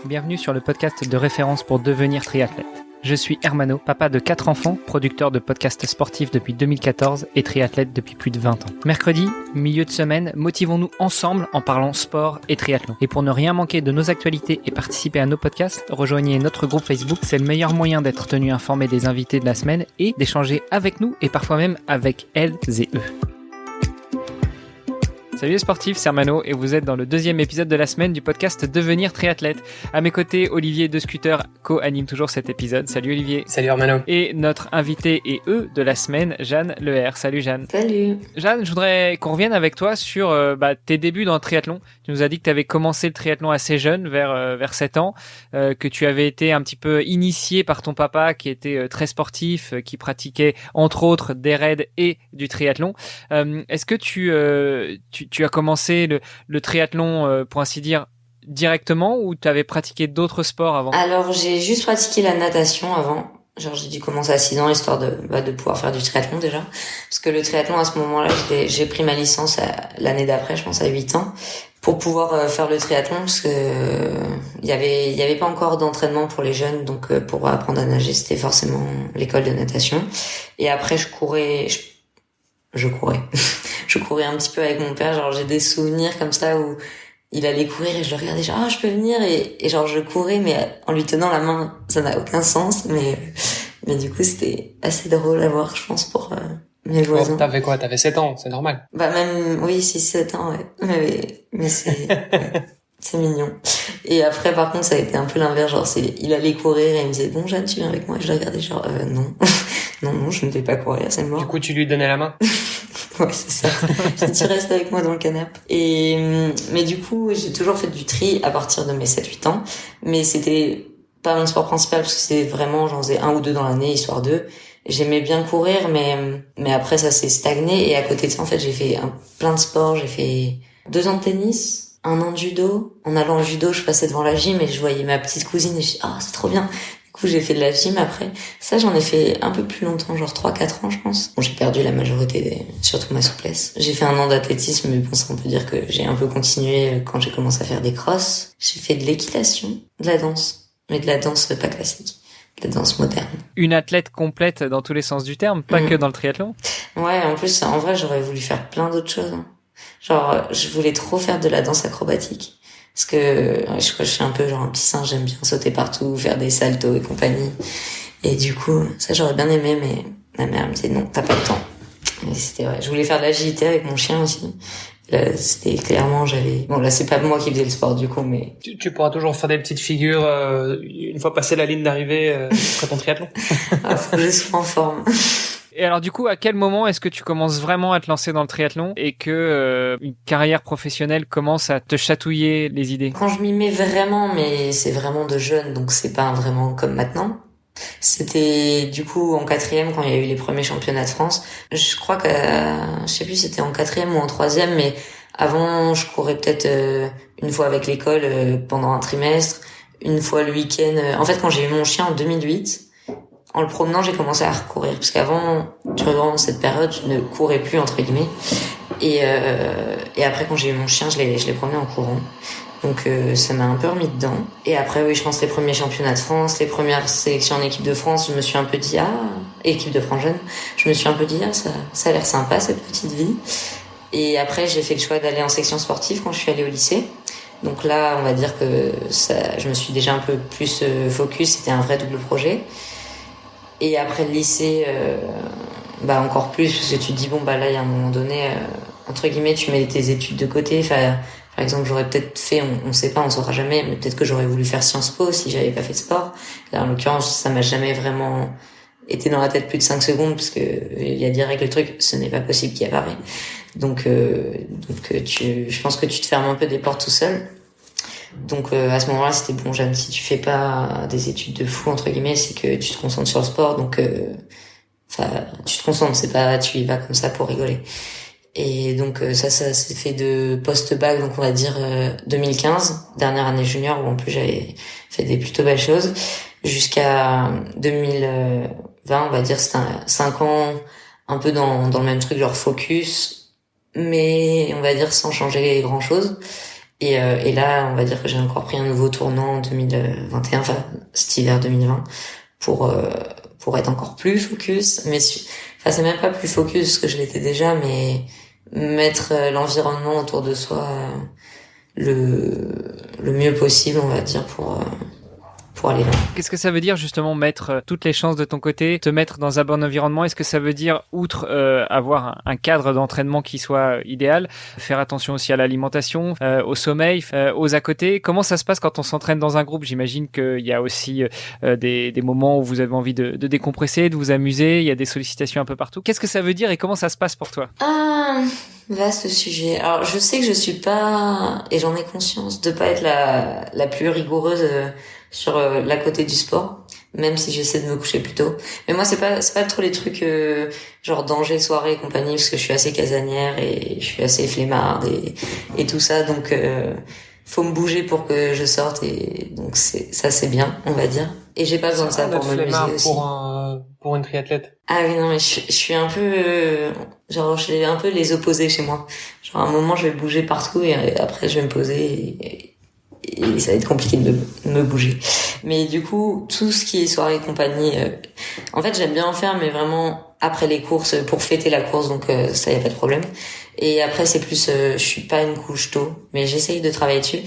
bienvenue sur le podcast de référence pour devenir triathlète. Je suis Hermano, papa de 4 enfants, producteur de podcasts sportifs depuis 2014 et triathlète depuis plus de 20 ans. Mercredi, milieu de semaine, motivons-nous ensemble en parlant sport et triathlon. Et pour ne rien manquer de nos actualités et participer à nos podcasts, rejoignez notre groupe Facebook. C'est le meilleur moyen d'être tenu informé des invités de la semaine et d'échanger avec nous et parfois même avec elles et eux. Salut les sportifs, c'est Hermano et vous êtes dans le 2e épisode de la semaine du podcast Devenir triathlète. À mes côtés, Olivier De Scooter co-anime toujours cet épisode. Salut Olivier. Salut Hermano. Et notre invité et eux de la semaine, Jeanne Leher. Salut Jeanne. Salut. Jeanne, je voudrais qu'on revienne avec toi sur tes débuts dans le triathlon. Tu nous as dit que tu avais commencé le triathlon assez jeune, vers 7 ans, que tu avais été un petit peu initié par ton papa qui était très sportif, qui pratiquait entre autres des raids et du triathlon. Est-ce que tu as commencé le triathlon, pour ainsi dire, directement ou tu avais pratiqué d'autres sports avant? Alors, j'ai juste pratiqué la natation avant. Genre, j'ai dû commencer à 6 ans, histoire de pouvoir faire du triathlon déjà. Parce que le triathlon, à ce moment-là, j'ai pris ma licence l'année d'après, je pense à 8 ans, pour pouvoir faire le triathlon, parce que il y avait pas encore d'entraînement pour les jeunes, donc pour apprendre à nager, c'était forcément l'école de natation. Et après, je courais. Je courais un petit peu avec mon père, genre j'ai des souvenirs comme ça où il allait courir et je le regardais genre je peux venir et genre je courais mais en lui tenant la main, ça n'a aucun sens mais du coup c'était assez drôle à voir, je pense, pour mes voisins. Bon, t'avais quoi? T'avais 7 ans, c'est normal. Bah même oui, 6-7 ans, ouais. Mais c'est ouais, c'est mignon. Et après par contre ça a été un peu l'inverse, genre il allait courir et il me disait bon Jeanne, tu viens avec moi, et je le regardais genre non. non, je ne vais pas courir, c'est mort. Du coup, tu lui donnais la main? Ouais, c'est ça. Tu restes avec moi dans le canapé. Mais du coup, j'ai toujours fait du tri à partir de mes 7-8 ans. Mais c'était pas mon sport principal parce que c'était vraiment, j'en faisais 1 ou 2 dans l'année, histoire d'eux. J'aimais bien courir, mais après, ça s'est stagné. Et à côté de ça, en fait, j'ai fait plein de sports. J'ai fait 2 ans de tennis, 1 an de judo. En allant au judo, je passais devant la gym et je voyais ma petite cousine et je dis, c'est trop bien. Du coup, j'ai fait de la gym après. Ça, j'en ai fait un peu plus longtemps, genre 3-4 ans, je pense. Bon, j'ai perdu la majorité, surtout ma souplesse. J'ai fait 1 an d'athlétisme, mais bon, ça, on peut dire que j'ai un peu continué quand j'ai commencé à faire des crosses. J'ai fait de l'équitation, de la danse, mais de la danse pas classique, de la danse moderne. Une athlète complète dans tous les sens du terme, pas que dans le triathlon. Ouais, en plus, en vrai, j'aurais voulu faire plein d'autres choses. Genre, je voulais trop faire de la danse acrobatique. Parce que je crois que je suis un peu genre un petit singe, j'aime bien sauter partout, faire des saltos et compagnie. Et du coup, ça j'aurais bien aimé, mais ma mère me disait non, t'as pas le temps. Et c'était vrai. Je voulais faire de l'agilité avec mon chien aussi. Là, c'était clairement, bon là c'est pas moi qui faisais le sport du coup, mais tu pourras toujours faire des petites figures une fois passé la ligne d'arrivée après ton triathlon. Faut que je sois en forme. Et alors du coup, à quel moment est-ce que tu commences vraiment à te lancer dans le triathlon et que une carrière professionnelle commence à te chatouiller les idées? Quand je m'y mets vraiment, mais c'est vraiment de jeune, donc c'est pas vraiment comme maintenant. C'était du coup en 4e quand il y a eu les premiers championnats de France. Je crois que je sais plus si c'était en 4e ou en 3e, mais avant je courais peut-être une fois avec l'école pendant un trimestre, une fois le week-end. En fait, quand j'ai eu mon chien en 2008. En le promenant, j'ai commencé à recourir. Parce qu'avant, durant cette période, je ne courais plus, entre guillemets. Et après, quand j'ai eu mon chien, je l'ai promené en courant. Donc, ça m'a un peu remis dedans. Et après, oui, je pense les premiers championnats de France, les premières sélections en équipe de France, je me suis un peu dit, équipe de France jeune, je me suis un peu dit, ça a l'air sympa, cette petite vie. Et après, j'ai fait le choix d'aller en section sportive quand je suis allée au lycée. Donc là, on va dire que je me suis déjà un peu plus focus, c'était un vrai double projet. Et après le lycée, encore plus, parce que tu te dis, là, il y a un moment donné, entre guillemets, tu mets tes études de côté. Enfin, par exemple, j'aurais peut-être fait, on sait pas, on saura jamais, mais peut-être que j'aurais voulu faire Sciences Po si j'avais pas fait de sport. Là, en l'occurrence, ça m'a jamais vraiment été dans la tête plus de 5 secondes, parce que il y a direct le truc, ce n'est pas possible qui apparaît. Donc, je pense que tu te fermes un peu des portes tout seul. Donc à ce moment-là, c'était bon, Jeanne, si tu fais pas des études de fou entre guillemets, c'est que tu te concentres sur le sport. Donc tu te concentres, c'est pas tu y vas comme ça pour rigoler. Et donc ça s'est fait de post-bac, donc on va dire 2015, dernière année junior, où en plus j'avais fait des plutôt belles choses, jusqu'à 2020, on va dire. C'était 5 ans un peu dans le même truc, genre focus, mais on va dire sans changer grand chose. Et là, on va dire que j'ai encore pris un nouveau tournant en 2021, enfin cet hiver 2020, pour être encore plus focus. Mais enfin, c'est même pas plus focus que je l'étais déjà, mais mettre l'environnement autour de soi le mieux possible, on va dire, pour aller là. Qu'est-ce que ça veut dire justement mettre toutes les chances de ton côté, te mettre dans un bon environnement? Est-ce que ça veut dire, outre avoir un cadre d'entraînement qui soit idéal, faire attention aussi à l'alimentation, au sommeil, aux à côté? Comment ça se passe quand on s'entraîne dans un groupe? J'imagine qu'il y a aussi des moments où vous avez envie de décompresser, de vous amuser, il y a des sollicitations un peu partout. Qu'est-ce que ça veut dire et comment ça se passe pour toi? Vaste sujet. Alors je sais que je suis pas, et j'en ai conscience, de pas être la plus rigoureuse sur la côté du sport, même si j'essaie de me coucher plus tôt. Mais moi c'est pas trop les trucs genre danger, soirée et compagnie, parce que je suis assez casanière et je suis assez flemmarde et tout ça, donc faut me bouger pour que je sorte, et donc c'est bien, on va dire. Et j'ai pas besoin de ça pour me muser aussi. Pour une triathlète. Ah oui, non, mais je suis un peu genre j'ai un peu les opposés chez moi. Genre à un moment je vais bouger partout et après je vais me poser et ça va être compliqué de me bouger. Mais du coup, tout ce qui est soirée et compagnie, en fait j'aime bien en faire, mais vraiment après les courses, pour fêter la course, donc ça y a pas de problème. Et après c'est plus, je suis pas une couche tôt, mais j'essaye de travailler dessus.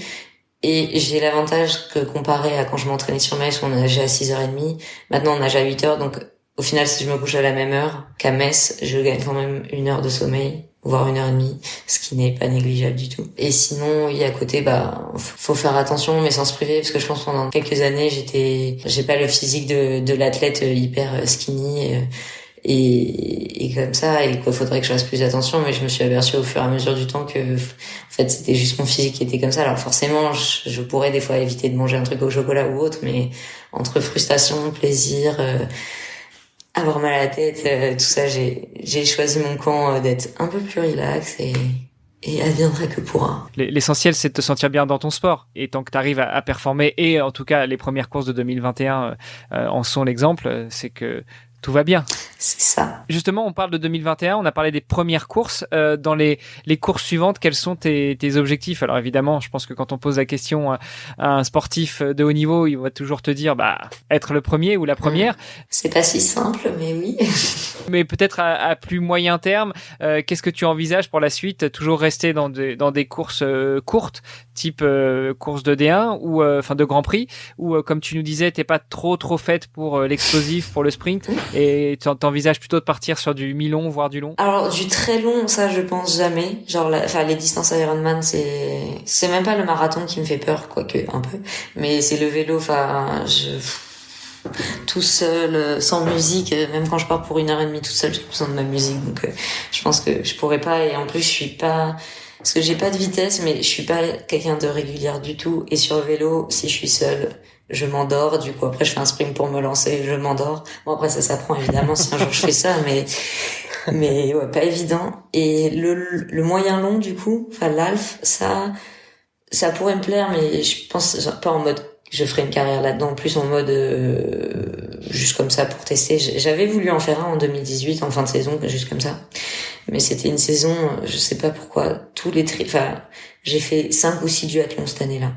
Et j'ai l'avantage que comparé à quand je m'entraînais sur Metz où on nageait à 6h30, maintenant on nage à 8h, donc au final si je me couche à la même heure qu'à Metz, je gagne quand même 1 heure de sommeil, voire 1h30, ce qui n'est pas négligeable du tout. Et sinon, oui, à côté, faut faire attention, mais sans se priver, parce que je pense que pendant quelques années, j'ai pas le physique de l'athlète hyper skinny, et comme ça, et qu'il faudrait que je fasse plus attention, mais je me suis aperçue au fur et à mesure du temps que, en fait, c'était juste mon physique qui était comme ça. Alors forcément, je pourrais des fois éviter de manger un truc au chocolat ou autre, mais entre frustration, plaisir, avoir mal à la tête, tout ça, j'ai choisi mon camp d'être un peu plus relax et adviendra que pourra. L'essentiel, c'est de te sentir bien dans ton sport. Et tant que tu arrives à performer, et en tout cas, les premières courses de 2021 en sont l'exemple, c'est que tout va bien. C'est ça. Justement, on parle de 2021, on a parlé des premières courses. Dans les courses suivantes, quels sont tes objectifs? Alors évidemment, je pense que quand on pose la question à un sportif de haut niveau, il va toujours te dire être le premier ou la première. C'est pas si simple, mais oui. Mais peut-être à plus moyen terme, qu'est-ce que tu envisages pour la suite? Toujours rester dans des courses courtes, type course de D1 ou enfin de Grand Prix, ou comme tu nous disais, t'es pas trop faite pour l'explosif, pour le sprint, et t'envisages plutôt de partir sur du mi-long, voire du long? Alors du très long, ça je pense jamais. Genre les distances Ironman, c'est même pas le marathon qui me fait peur, quoique un peu, mais c'est le vélo. Enfin, tout seul, sans musique, même quand je pars pour 1h30 toute seule, j'ai besoin de ma musique, donc je pense que je pourrais pas. Et en plus je suis pas, parce que j'ai pas de vitesse, mais je suis pas quelqu'un de régulière du tout, et sur le vélo, si je suis seule, je m'endors. Du coup après je fais un sprint pour me lancer, je m'endors. Bon après ça s'apprend évidemment si un jour je fais ça, mais ouais, pas évident. Et le moyen long, du coup, enfin l'Alf, ça pourrait me plaire, mais je pense pas en mode je ferai une carrière là-dedans, plus en mode juste comme ça pour tester. J'avais voulu en faire un en 2018 en fin de saison, juste comme ça, mais c'était une saison, je sais pas pourquoi, j'ai fait 5 ou 6 duathlons cette année-là.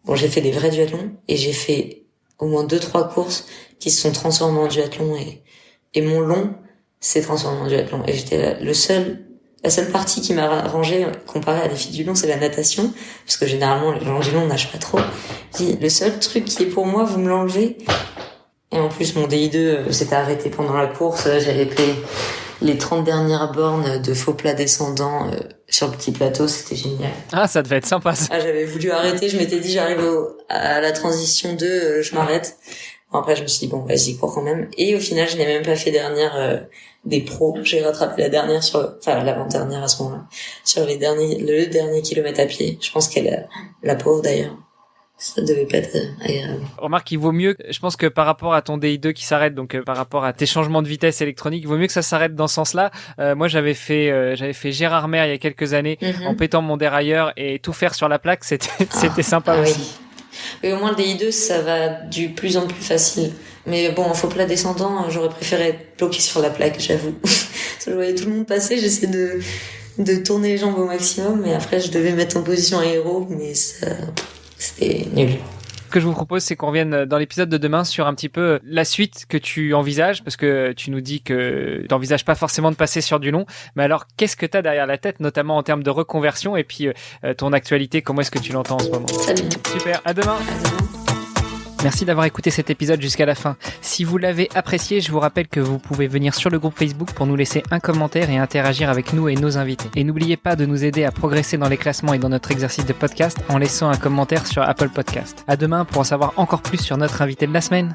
Bon, j'ai fait des vrais duathlons et j'ai fait au moins 2-3 courses qui se sont transformées en duathlon, et mon long s'est transformé en duathlon, et j'étais la seule partie qui m'a arrangé comparé à des filles du long, c'est la natation, parce que généralement les gens du long nagent pas trop. Le seul truc qui est pour moi, vous me l'enlevez. Et en plus mon DI2 s'était arrêté pendant la course, j'avais fait les 30 dernières bornes de faux plat descendant sur le petit plateau, c'était génial. Ah, ça devait être sympa ça. Ah, j'avais voulu arrêter, je m'étais dit j'arrive à la transition 2, je m'arrête. Bon, après je me suis dit bon, vas-y, cours quand même. Et au final, je n'ai même pas fait dernière des pros. J'ai rattrapé la dernière l'avant-dernière à ce moment-là, sur le dernier kilomètre à pied. Je pense qu'elle, la pauvre d'ailleurs, ça devait pas être agréable. Remarque, il vaut mieux, je pense que par rapport à ton DI2 qui s'arrête, donc par rapport à tes changements de vitesse électronique, il vaut mieux que ça s'arrête dans ce sens-là. Moi, j'avais fait Gérard Mer il y a quelques années, en pétant mon dérailleur, et tout faire sur la plaque, c'était sympa aussi. Oui. Et au moins le DI2, ça va du plus en plus facile. Mais bon, en faux plat descendant, j'aurais préféré être bloqué sur la plaque, j'avoue. Je voyais tout le monde passer, j'essaie de tourner les jambes au maximum, mais après je devais mettre en position aéro, mais c'était nul. Ce que je vous propose, c'est qu'on revienne dans l'épisode de demain sur un petit peu la suite que tu envisages, parce que tu nous dis que tu n'envisages pas forcément de passer sur du long. Mais alors, qu'est-ce que tu as derrière la tête, notamment en termes de reconversion, et puis ton actualité, comment est-ce que tu l'entends en ce moment? Très bien. Super, à demain. À demain. Merci d'avoir écouté cet épisode jusqu'à la fin. Si vous l'avez apprécié, je vous rappelle que vous pouvez venir sur le groupe Facebook pour nous laisser un commentaire et interagir avec nous et nos invités. Et n'oubliez pas de nous aider à progresser dans les classements et dans notre exercice de podcast en laissant un commentaire sur Apple Podcast. À demain pour en savoir encore plus sur notre invité de la semaine.